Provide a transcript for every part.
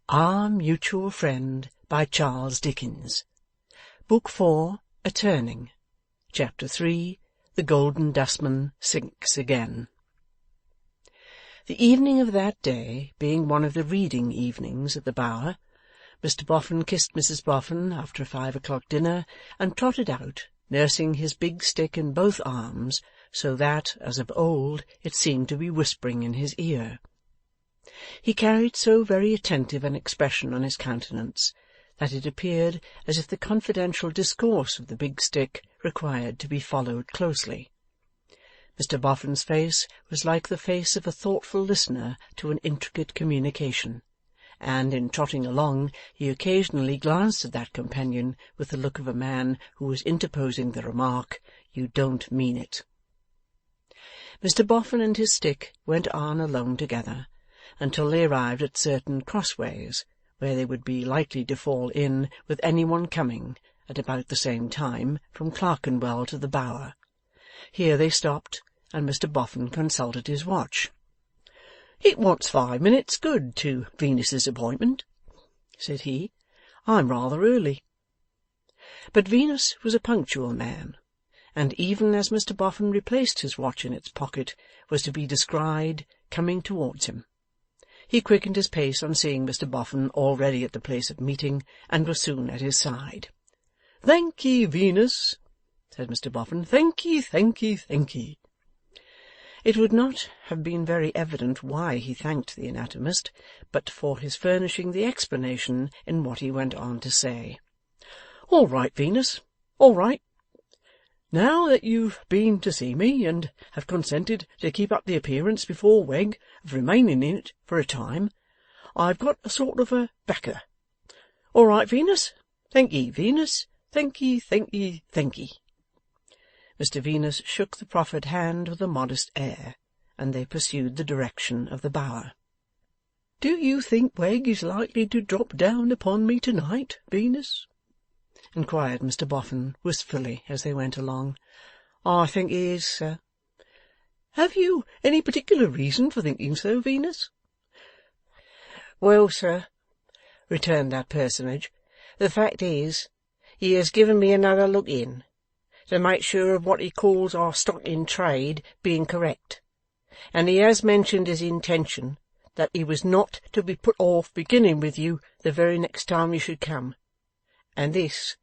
Our Mutual Friend by Charles Dickens. Book 4, A Turning. Chapter 3, The Golden Dustman Sinks Again. The evening of that day being one of the reading evenings at the Bower, Mr Boffin kissed Mrs Boffin after a 5 o'clock dinner, and trotted out, nursing his big stick in both arms, so that, as of old, it seemed to be whispering in his ear. He carried so very attentive an expression on his countenance, that it appeared as if the confidential discourse of the big stick required to be followed closely. Mr Boffin's face was like the face of a thoughtful listener to an intricate communication, and in trotting along he occasionally glanced at that companion with the look of a man who was interposing the remark, "You don't mean it." Mr Boffin and his stick went on alone together, until they arrived at certain crossways, where they would be likely to fall in with any one coming, at about the same time, from Clerkenwell to the Bower. Here they stopped, and Mr Boffin consulted his watch. "It wants 5 minutes good to Venus's appointment," said he. "I'm rather early." But Venus was a punctual man, and even as Mr Boffin replaced his watch in its pocket, was to be descried coming towards him. He quickened his pace on seeing Mr Boffin already at the place of meeting, and was soon at his side. "Thank'ee, Venus," said Mr Boffin. "Thank'ee, thank'ee, thank'ee." It would not have been very evident why he thanked the anatomist, but for his furnishing the explanation in what he went on to say. "All right, Venus, all right. Now that you've been to see me, and have consented to keep up the appearance before Wegg of remaining in it for a time, I've got a sort of a backer. All right, Venus? Thank'ee, Venus. Thank'ee, thank'ee, thank'ee." Mr Venus shook the proffered hand with a modest air, and they pursued the direction of the Bower. "Do you think Wegg is likely to drop down upon me to-night, Venus?" inquired Mr Boffin wistfully as they went along. "I think he is, sir." "Have you any particular reason for thinking so, Venus?" "Well, sir," returned that personage, "the fact is, he has given me another look in, to make sure of what he calls our stock in trade being correct, and he has mentioned his intention that he was not to be put off beginning with you the very next time you should come, and this,"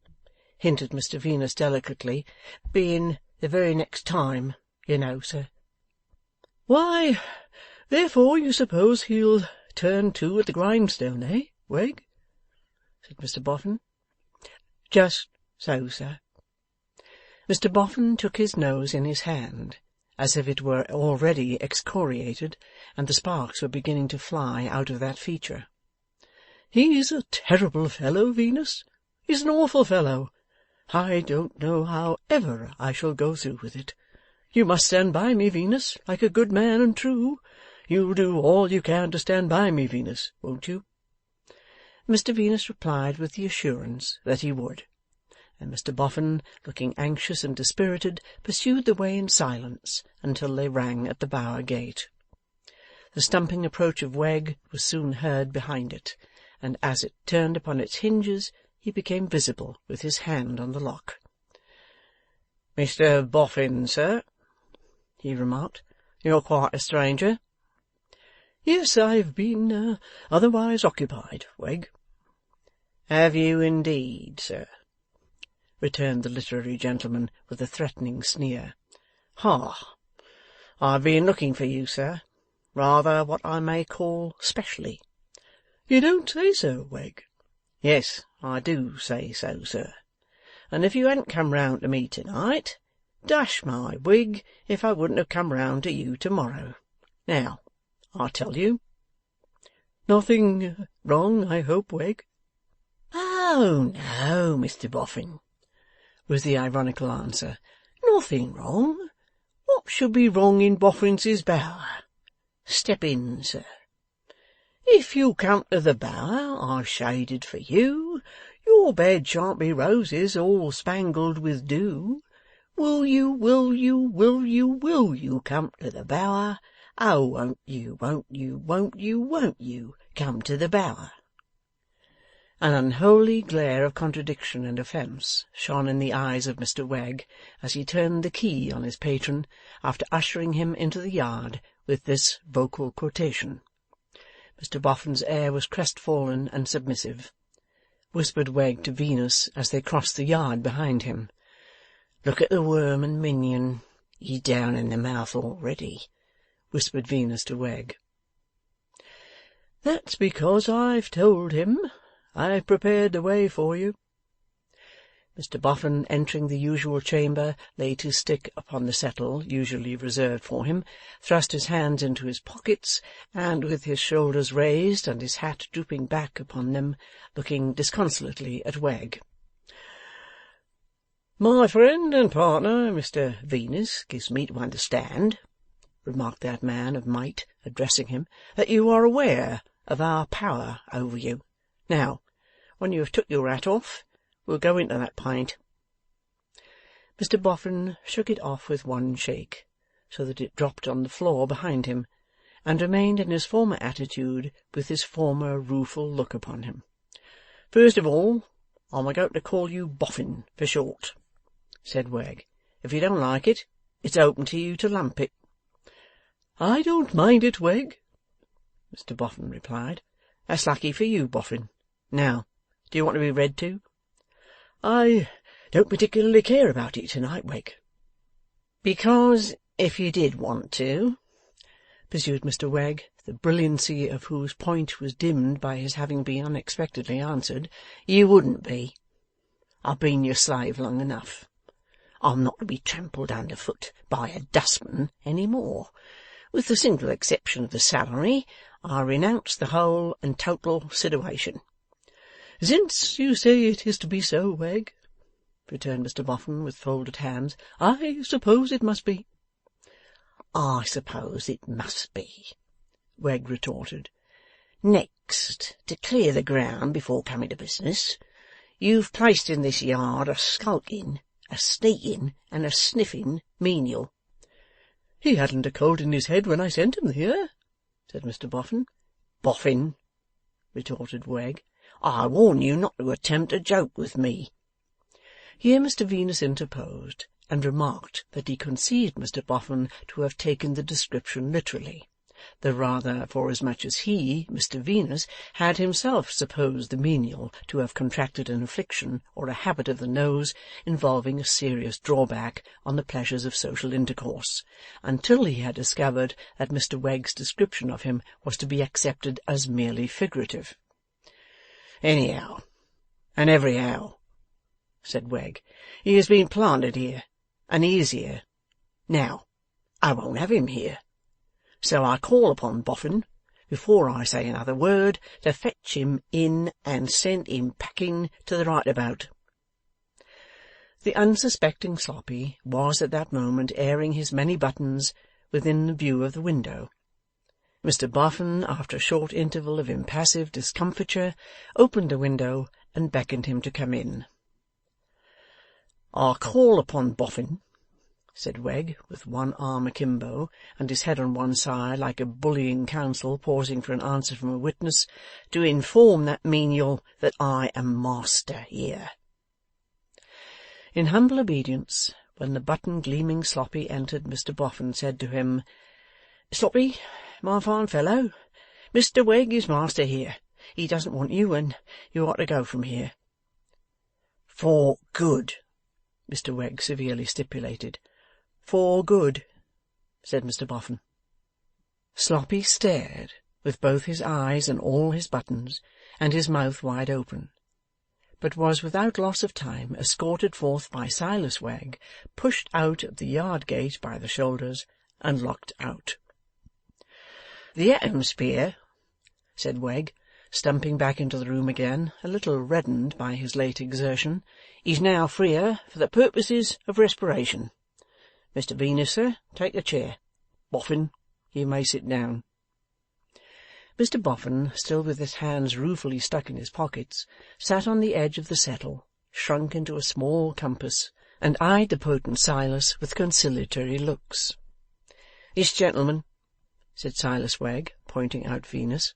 hinted Mr Venus delicately, "being the very next time, you know, sir." "Why, therefore you suppose he'll turn to at the grindstone, eh, Wegg?" said Mr Boffin. "Just so, sir." Mr Boffin took his nose in his hand, as if it were already excoriated, and the sparks were beginning to fly out of that feature. "He's a terrible fellow, Venus. He's an awful fellow. I don't know how ever I shall go through with it. You must stand by me, Venus, like a good man and true. You'll do all you can to stand by me, Venus, won't you?" Mr Venus replied with the assurance that he would, and Mr Boffin, looking anxious and dispirited, pursued the way in silence until they rang at the Bower gate. The stumping approach of Wegg was soon heard behind it, and as it turned upon its hinges, he became visible with his hand on the lock. "Mr Boffin, sir," he remarked. "You're quite a stranger." "Yes, I've been otherwise occupied, Wegg." "Have you indeed, sir?" returned the literary gentleman with a threatening sneer. "Ha! I've been looking for you, sir, rather what I may call specially." "You don't say so, Wegg." "Yes, I do say so, sir. And if you hadn't come round to me to-night, dash my wig if I wouldn't have come round to you to-morrow. Now, I tell you." "Nothing wrong, I hope, Wegg?" "Oh no, Mr Boffin," was the ironical answer. "Nothing wrong. What should be wrong in Boffin's Bower? Step in, sir. If you'll come to the Bower I've shaded for you, your bed shan't be roses all spangled with dew. Will you, will you, will you, will you come to the Bower? Oh, won't you, won't you, won't you, won't you come to the Bower?" An unholy glare of contradiction and offence shone in the eyes of Mr Wegg as he turned the key on his patron, after ushering him into the yard with this vocal quotation. Mr Boffin's air was crestfallen and submissive. Whispered Wegg to Venus as they crossed the yard behind him, "Look at the worm and minion. He's down in the mouth already," whispered Venus to Wegg. "That's because I've told him. I've prepared the way for you." Mr Boffin, entering the usual chamber, laid his stick upon the settle usually reserved for him, thrust his hands into his pockets, and with his shoulders raised and his hat drooping back upon them, looking disconsolately at Wegg. "My friend and partner, Mr Venus, gives me to understand," remarked that man of might, addressing him, "that you are aware of our power over you. Now, when you have took your hat off, we'll go into that pint." Mr Boffin shook it off with one shake, so that it dropped on the floor behind him, and remained in his former attitude with his former rueful look upon him. "First of all, I'm a going to call you Boffin for short," said Wegg. "If you don't like it, it's open to you to lump it." "I don't mind it, Wegg," Mr Boffin replied. "That's lucky for you, Boffin. Now, do you want to be read to?" "I don't particularly care about it tonight, Wegg." "Because if you did want to," pursued Mr Wegg, the brilliancy of whose point was dimmed by his having been unexpectedly answered, "you wouldn't be. I've been your slave long enough. I'm not to be trampled underfoot by a dustman any more. With the single exception of the salary, I renounce the whole and total situation." "Since you say it is to be so, Wegg," returned Mr Boffin with folded hands, "I suppose it must be." "I suppose it must be," Wegg retorted. "Next, to clear the ground before coming to business, you've placed in this yard a skulking, a sneaking, and a sniffing menial." "He hadn't a cold in his head when I sent him here," said Mr Boffin. "Boffin," retorted Wegg, "I warn you not to attempt a joke with me." Here Mr Venus interposed, and remarked that he conceived Mr Boffin to have taken the description literally, the rather forasmuch as he, Mr Venus, had himself supposed the menial to have contracted an affliction or a habit of the nose involving a serious drawback on the pleasures of social intercourse, until he had discovered that Mr Wegg's description of him was to be accepted as merely figurative. "Anyhow, and everyhow," said Wegg, "he has been planted here, and he is here. Now, I won't have him here. So I call upon Boffin, before I say another word, to fetch him in and send him packing to the right about." The unsuspecting Sloppy was at that moment airing his many buttons within view of the window. Mr Boffin, after a short interval of impassive discomfiture, opened the window and beckoned him to come in. "I call upon Boffin," said Wegg, with one arm akimbo, and his head on one side, like a bullying counsel pausing for an answer from a witness, "to inform that menial that I am master here." In humble obedience, when the button-gleaming Sloppy entered, Mr Boffin said to him, "Sloppy, my fine fellow, Mr Wegg is master here. He doesn't want you, and you are to go from here." "For good," Mr Wegg severely stipulated. "For good," said Mr Boffin. Sloppy stared, with both his eyes and all his buttons, and his mouth wide open, but was without loss of time escorted forth by Silas Wegg, pushed out at the yard gate by the shoulders, and locked out. "The atmosphere," said Wegg, stumping back into the room again, a little reddened by his late exertion, "is now freer for the purposes of respiration. Mr Venus, sir, take a chair. Boffin, you may sit down." Mr Boffin, still with his hands ruefully stuck in his pockets, sat on the edge of the settle, shrunk into a small compass, and eyed the potent Silas with conciliatory looks. "This gentleman," said Silas Wegg, pointing out Venus,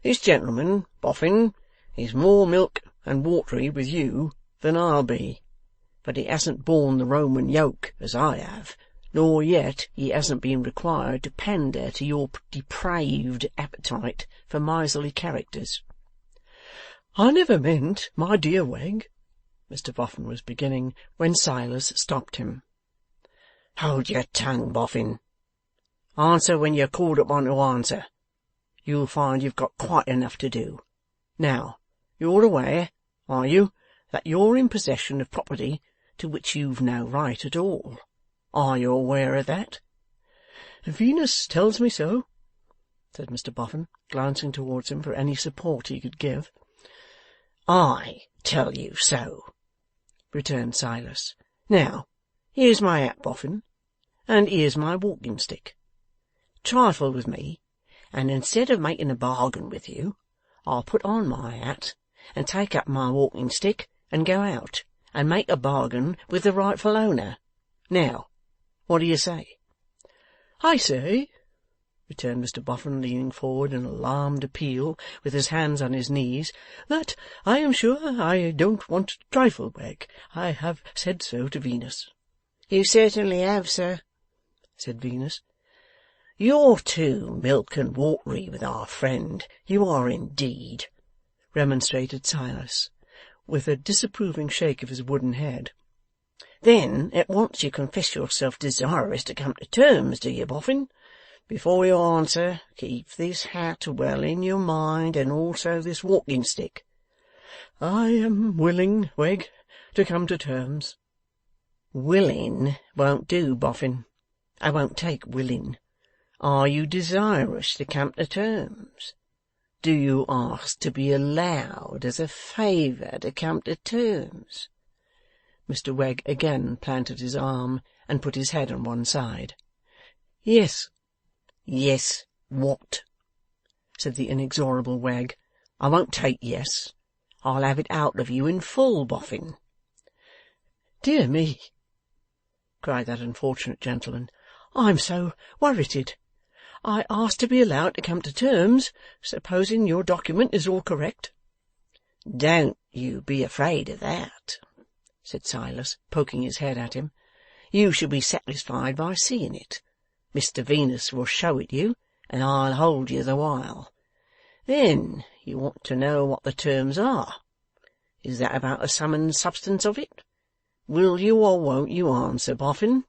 "this gentleman, Boffin, is more milk and watery with you than I'll be, but he hasn't borne the Roman yoke as I have, nor yet he hasn't been required to pander to your depraved appetite for miserly characters.' 'I never meant, my dear Wegg,' Mr Boffin was beginning, when Silas stopped him. 'Hold your tongue, Boffin. Answer when you're called upon to answer. You'll find you've got quite enough to do. Now, you're aware, are you, that you're in possession of property to which you've no right at all? Are you aware of that?' 'Venus tells me so,' said Mr Boffin, glancing towards him for any support he could give. 'I tell you so,' returned Silas. 'Now, here's my hat, Boffin, and here's my walking stick. Trifle with me, and instead of making a bargain with you, I'll put on my hat, and take up my walking stick, and go out, and make a bargain with the rightful owner. Now, what do you say?' 'I say,' returned Mr Boffin, leaning forward in alarmed appeal, with his hands on his knees, 'that I am sure I don't want to trifle, Wegg. I have said so to Venus.' 'You certainly have, sir,' said Venus. 'You're too milk and watery with our friend, you are indeed,' remonstrated Silas, with a disapproving shake of his wooden head. 'Then at once you confess yourself desirous to come to terms, do you, Boffin? Before you answer, keep this hat well in your mind, and also this walking stick.' 'I am willing, Wegg, to come to terms.' 'Willing won't do, Boffin. I won't take willing. Are you desirous to come to terms? Do you ask to be allowed as a favour to come to terms?' Mr Wegg again planted his arm, and put his head on one side. 'Yes.' 'Yes, what?' said the inexorable Wegg. 'I won't take yes. I'll have it out of you in full, Boffin.' 'Dear me!' cried that unfortunate gentleman. 'I'm so worrited. I asked to be allowed to come to terms, supposing your document is all correct.' 'Don't you be afraid of that,' said Silas, poking his head at him. 'You shall be satisfied by seeing it. Mr Venus will show it you, and I'll hold you the while. Then you want to know what the terms are. Is that about the sum and substance of it? Will you or won't you answer, Boffin?'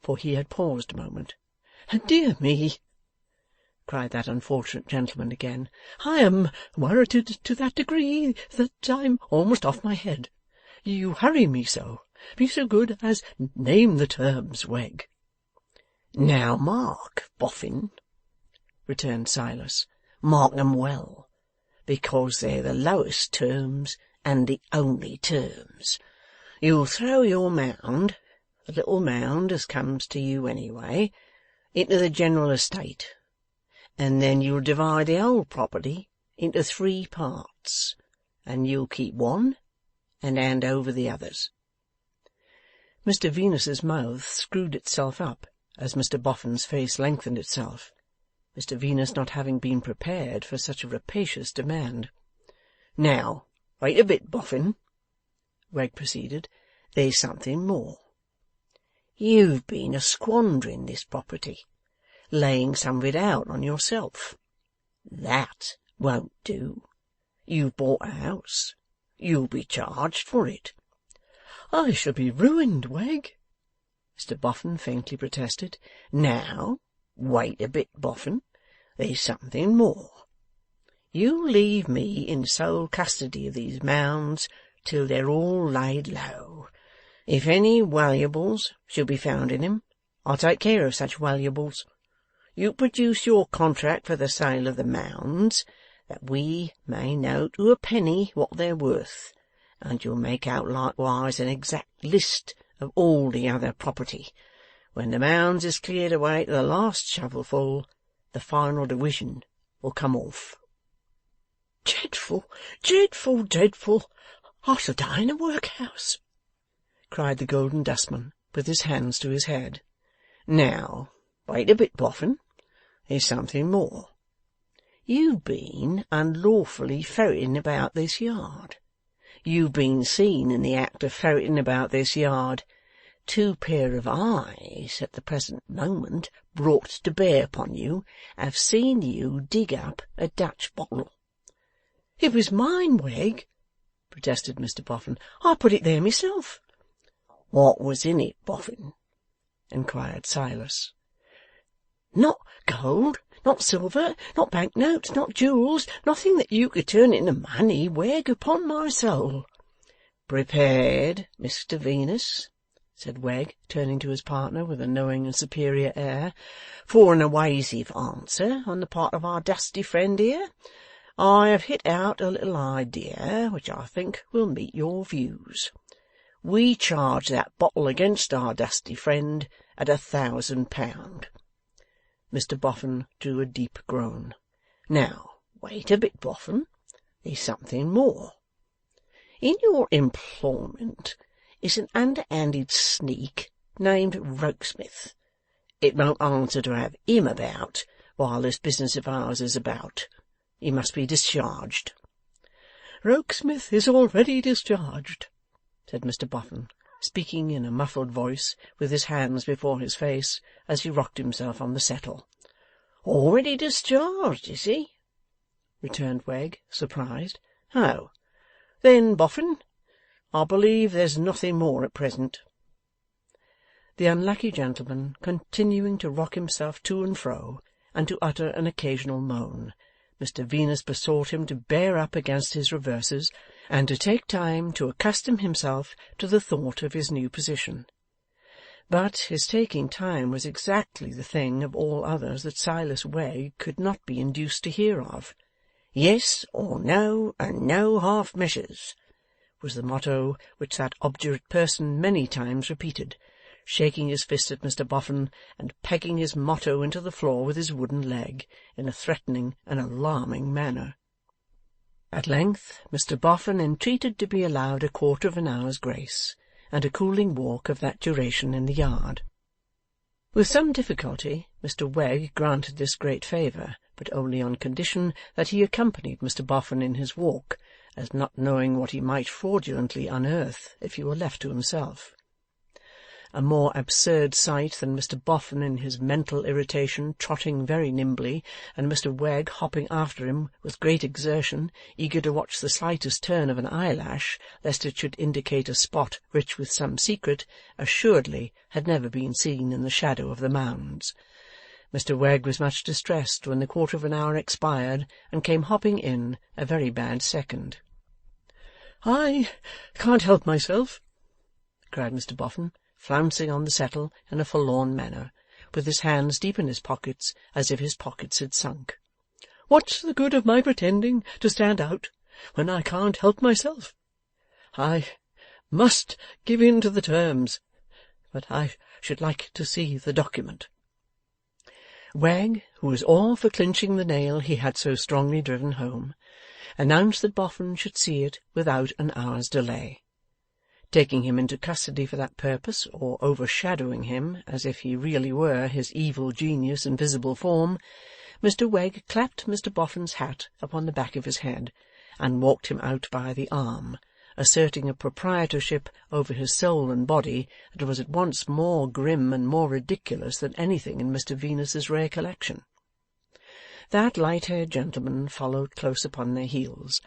For he had paused a moment. 'Dear me!' cried that unfortunate gentleman again. 'I am worrited to that degree that I'm almost off my head. You hurry me so. Be so good as name the terms, Wegg.' 'Now mark, Boffin,' returned Silas. 'Mark 'em well, because they're the lowest terms and the only terms. You'll throw your mound, the little mound as comes to you anyway, into the general estate, and then you'll divide the whole property into 3 parts, and you'll keep one and hand over the others.' Mr Venus's mouth screwed itself up as Mr Boffin's face lengthened itself, Mr Venus not having been prepared for such a rapacious demand. 'Now, wait a bit, Boffin,' Wegg proceeded. 'There's something more. You've been a-squandering this property, laying some of it out on yourself. That won't do. You've bought a house. You'll be charged for it.' 'I shall be ruined, Wegg,' Mr Boffin faintly protested. 'Now, wait a bit, Boffin. There's something more. You leave me in sole custody of these mounds till they're all laid low. If any waluables should be found in 'em, I'll take care of such waluables. You produce your contract for the sale of the mounds, that we may know to a penny what they're worth, and you'll make out likewise an exact list of all the other property. When the mounds is cleared away to the last shovelful, the final division will come off.' 'Dreadful, dreadful, dreadful! I shall die in a workhouse!' cried the Golden Dustman, with his hands to his head. 'Now, wait a bit, Boffin. There's something more. You've been unlawfully ferreting about this yard. you've been seen in the act of ferreting about this yard. 2 pair of eyes at the present moment, brought to bear upon you, have seen you dig up a Dutch bottle.' 'It was mine, Wegg,' protested Mr Boffin. 'I put it there myself.' 'What was in it, Boffin?' inquired Silas. 'Not gold, not silver, not bank notes, not jewels, nothing that you could turn into money, Wegg, upon my soul.' 'Prepared, Mr Venus,' said Wegg, turning to his partner with a knowing and superior air, 'for an evasive answer on the part of our dusty friend here? I have hit out a little idea which I think will meet your views. We charge that bottle against our dusty friend at £1,000. Mr Boffin drew a deep groan. 'Now, wait a bit, Boffin. There's something more. In your employment is an underhanded sneak named Rokesmith. It won't answer to have him about while this business of ours is about. He must be discharged.' 'Rokesmith is already discharged,' said Mr Boffin, speaking in a muffled voice, with his hands before his face, as he rocked himself on the settle. 'Already discharged, is he?' returned Wegg, surprised. 'Oh! Then, Boffin, I believe there's nothing more at present.' The unlucky gentleman, continuing to rock himself to and fro, and to utter an occasional moan, Mr Venus besought him to bear up against his reverses, and to take time to accustom himself to the thought of his new position. But his taking time was exactly the thing of all others that Silas Wegg could not be induced to hear of. 'Yes or no, and no half measures,' was the motto which that obdurate person many times repeated, shaking his fist at Mr Boffin, and pegging his motto into the floor with his wooden leg, in a threatening and alarming manner. At length Mr Boffin entreated to be allowed a quarter of an hour's grace, and a cooling walk of that duration in the yard. With some difficulty Mr Wegg granted this great favour, but only on condition that he accompanied Mr Boffin in his walk, as not knowing what he might fraudulently unearth if he were left to himself. A more absurd sight than Mr Boffin in his mental irritation trotting very nimbly, and Mr Wegg hopping after him with great exertion, eager to watch the slightest turn of an eyelash, lest it should indicate a spot rich with some secret, assuredly had never been seen in the shadow of the Mounds. Mr Wegg was much distressed when the quarter of an hour expired, and came hopping in, a very bad second. 'I can't help myself,' cried Mr Boffin, flouncing on the settle in a forlorn manner, with his hands deep in his pockets as if his pockets had sunk. 'What's the good of my pretending to stand out, when I can't help myself? I must give in to the terms, but I should like to see the document.' Wegg, who was all for clinching the nail he had so strongly driven home, announced that Boffin should see it without an hour's delay. Taking him into custody for that purpose, or overshadowing him as if he really were his evil genius in visible form, Mr Wegg clapped Mr Boffin's hat upon the back of his head, and walked him out by the arm, asserting a proprietorship over his soul and body that was at once more grim and more ridiculous than anything in Mr Venus's rare collection. That light-haired gentleman followed close upon their heels,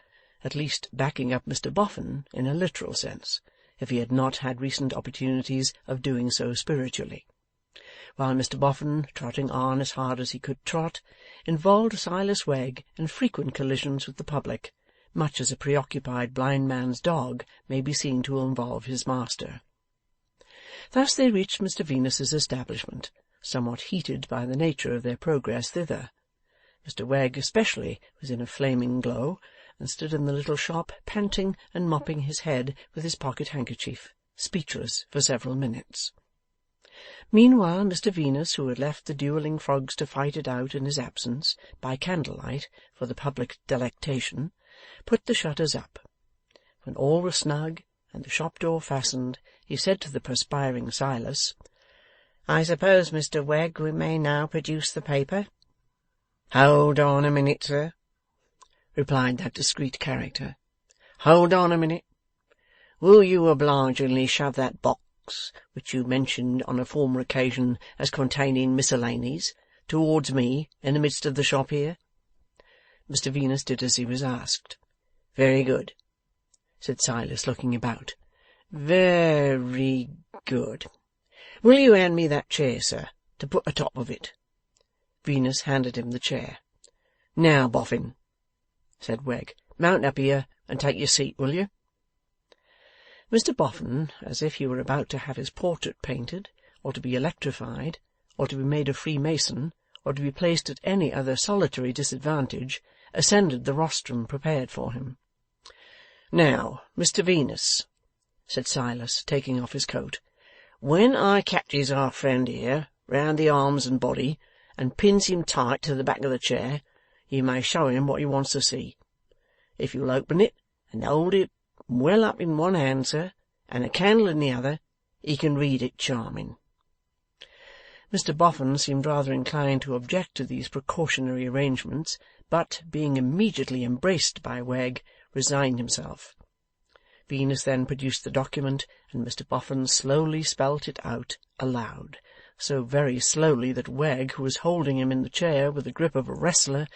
at least backing up Mr Boffin in a literal sense, if he had not had recent opportunities of doing so spiritually, while Mr Boffin, trotting on as hard as he could trot, involved Silas Wegg in frequent collisions with the public, much as a preoccupied blind man's dog may be seen to involve his master. Thus they reached Mr Venus's establishment, somewhat heated by the nature of their progress thither. Mr Wegg especially was in a flaming glow, and stood in the little shop, panting and mopping his head with his pocket-handkerchief, speechless for several minutes. Meanwhile Mr Venus, who had left the duelling frogs to fight it out in his absence, by candlelight, for the public delectation, put the shutters up. When all was snug, and the shop-door fastened, he said to the perspiring Silas, "I suppose, Mr Wegg, we may now produce the paper?" "Hold on a minute, sir," replied that discreet character. "Hold on a minute. will you obligingly shove that box, which you mentioned on a former occasion as containing miscellanies, towards me in the midst of the shop here?' Mr Venus did as he was asked. 'Very good,' said Silas, looking about. 'Very good. Will you hand me that chair, sir, to put atop of it?' Venus handed him the chair. 'Now, Boffin,' said Wegg, 'mount up here and take your seat, will you?' Mr Boffin, as if he were about to have his portrait painted, or to be electrified, or to be made a Freemason, or to be placed at any other solitary disadvantage, ascended the rostrum prepared for him. 'Now, Mr Venus,' said Silas, taking off his coat, 'when I catches our friend here round the arms and body, and pins him tight to the back of the chair, you may show him what he wants to see. If you'll open it, and hold it well up in one hand, sir, and a candle in the other, he can read it charming.' Mr Boffin seemed rather inclined to object to these precautionary arrangements, but, being immediately embraced by Wegg, resigned himself. Venus then produced the document, and Mr Boffin slowly spelt it out aloud, so very slowly that Wegg, who was holding him in the chair with the grip of a wrestler,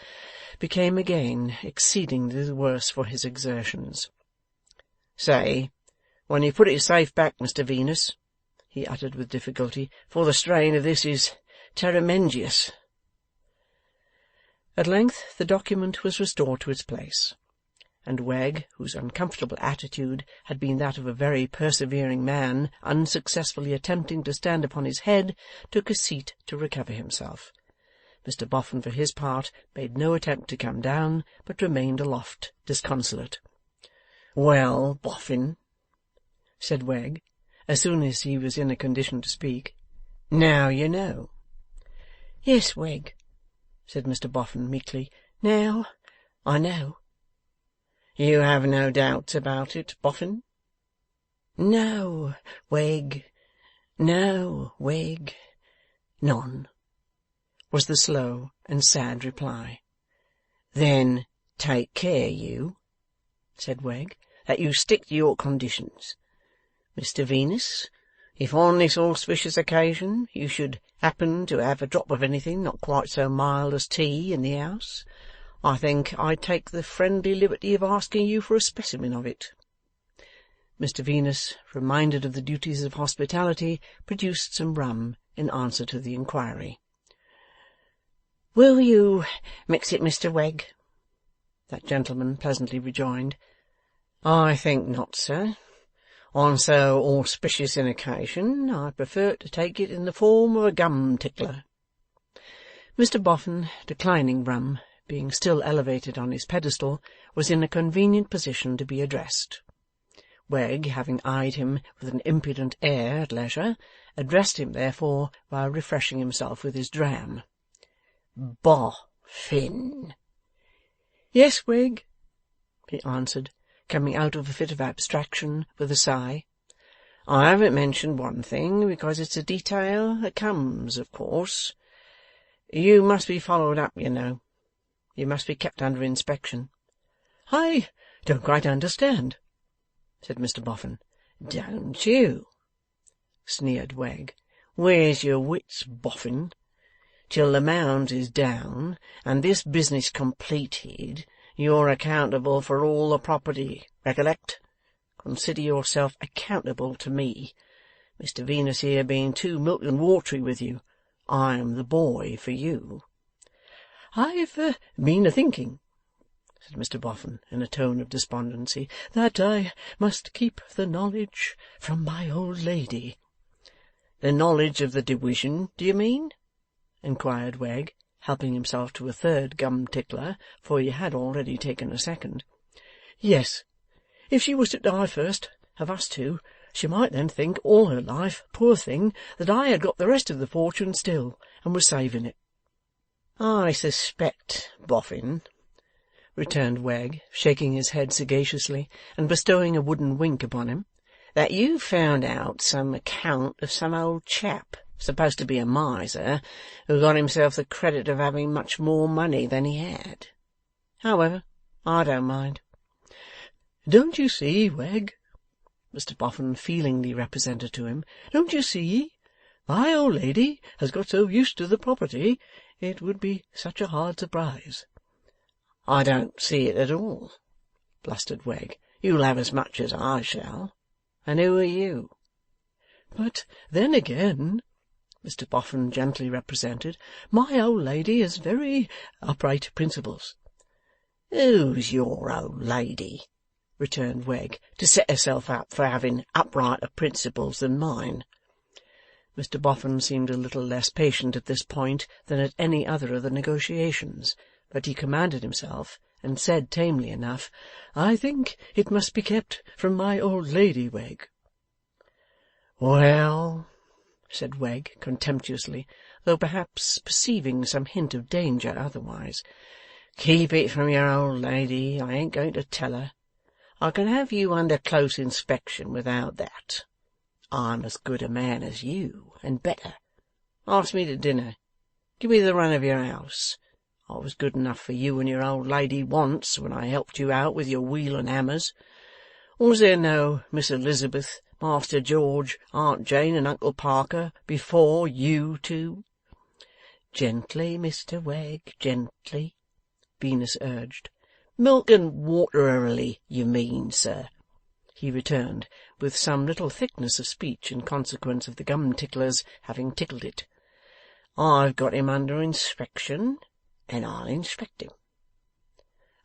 became again exceedingly the worse for his exertions. 'Say, when you put it safe back, Mr Venus,' he uttered with difficulty, 'for the strain of this is terremengious.' At length the document was restored to its place, and Wegg, whose uncomfortable attitude had been that of a very persevering man unsuccessfully attempting to stand upon his head, took a seat to recover himself. Mr Boffin, for his part, made no attempt to come down, but remained aloft, disconsolate. 'Well, Boffin,' said Wegg, as soon as he was in a condition to speak, 'now you know.' 'Yes, Wegg,' said Mr Boffin, meekly. 'Now I know.' 'You have no doubts about it, Boffin?' 'No, Wegg. No, Wegg. None,' was the slow and sad reply. 'Then take care, you,' said Wegg, 'that you stick to your conditions. Mr Venus, if on this auspicious occasion you should happen to have a drop of anything not quite so mild as tea in the house, I think I'd take the friendly liberty of asking you for a specimen of it.' Mr Venus, reminded of the duties of hospitality, produced some rum in answer to the inquiry. 'Will you mix it, Mr Wegg?' that gentleman pleasantly rejoined. 'I think not, sir. On so auspicious an occasion, I prefer to take it in the form of a gum tickler.' Mr Boffin, declining rum, being still elevated on his pedestal, was in a convenient position to be addressed. Wegg, having eyed him with an impudent air at leisure, addressed him therefore while refreshing himself with his dram. 'Boffin.' 'Yes, Wegg,' he answered, coming out of a fit of abstraction with a sigh. 'I haven't mentioned one thing, because it's a detail that comes, of course. You must be followed up, you know. You must be kept under inspection.' 'I don't quite understand,' said Mr Boffin. 'Don't you?' sneered Wegg. 'Where's your wits, Boffin? Till the Mounds is down, and this business completed, you're accountable for all the property, recollect. Consider yourself accountable to me. Mr Venus here being too milk and watery with you, I am the boy for you.' 'I've been a-thinking,' said Mr Boffin, in a tone of despondency, 'that I must keep the knowledge from my old lady.' 'The knowledge of the diwision, do you mean?' inquired Wegg, helping himself to a third gum tickler, for he had already taken a second. 'Yes. If she was to die first, of us two, she might then think all her life, poor thing, that I had got the rest of the fortune still, and was saving it.' 'I suspect, Boffin,' returned Wegg, shaking his head sagaciously, and bestowing a wooden wink upon him, 'that you found out some account of some old chap, supposed to be a miser, who got himself the credit of having much more money than he had. However, I don't mind.' 'Don't you see, Wegg,' Mr Boffin feelingly represented to him. "Don't you see? My old lady has got so used to the property, it would be such a hard surprise." "I don't see it at all," blustered Wegg. "You'll have as much as I shall. And who are you?" "But then again," Mr Boffin gently represented, "my old lady has very upright principles." "Who's your old lady," returned Wegg, "to set herself up for having uprighter principles than mine?" Mr Boffin seemed a little less patient at this point than at any other of the negotiations, but he commanded himself, and said tamely enough, "I think it must be kept from my old lady, Wegg." "Well," said Wegg, contemptuously, though perhaps perceiving some hint of danger otherwise, "keep it from your old lady. I ain't going to tell her. I can have you under close inspection without that. I'm as good a man as you, and better. Ask me to dinner. Give me the run of your house. I was good enough for you and your old lady once, when I helped you out with your wheel and hammers. Was there no Miss Elizabeth, Master George, Aunt Jane, and Uncle Parker before you two?" "Gently, Mr Wegg, gently," Venus urged. "Milk and waterily, you mean, sir," he returned, with some little thickness of speech in consequence of the gum-ticklers having tickled it. "I've got him under inspection, and I'll inspect him.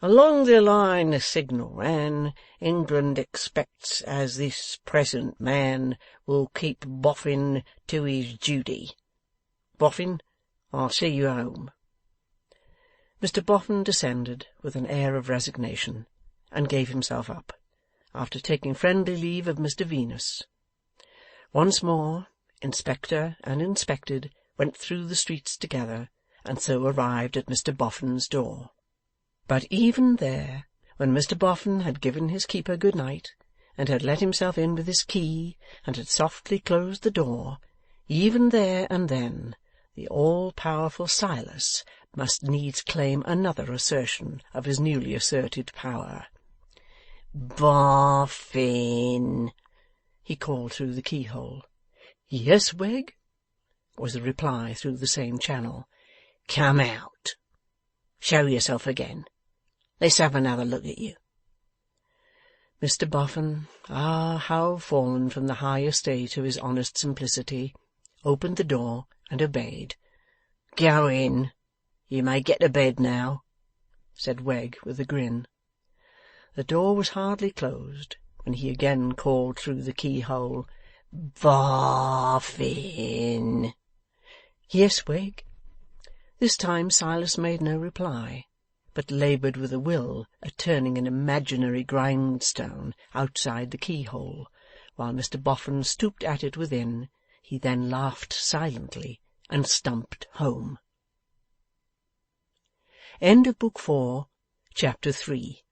Along the line the signal ran, England expects as this present man will keep Boffin to his duty. Boffin, I'll see you home." Mr Boffin descended with an air of resignation, and gave himself up, after taking friendly leave of Mr Venus. Once more, inspector and inspected went through the streets together, and so arrived at Mr Boffin's door. But even there, when Mr Boffin had given his keeper good night, and had let himself in with his key, and had softly closed the door, even there and then, the all-powerful Silas must needs claim another assertion of his newly asserted power. "Boffin," he called through the keyhole. "Yes, Wegg," was the reply through the same channel. "Come out. Show yourself again. Let's have another look at you." Mr Boffin, how fallen from the high estate of his honest simplicity, opened the door and obeyed. "Go in. You may get to bed now," said Wegg with a grin. The door was hardly closed when he again called through the keyhole, "Boffin." "Yes, Wegg." This time Silas made no reply, but laboured with a will at turning an imaginary grindstone outside the keyhole, while Mr Boffin stooped at it within. He then laughed silently, and stumped home. End of Book 4, Chapter 3.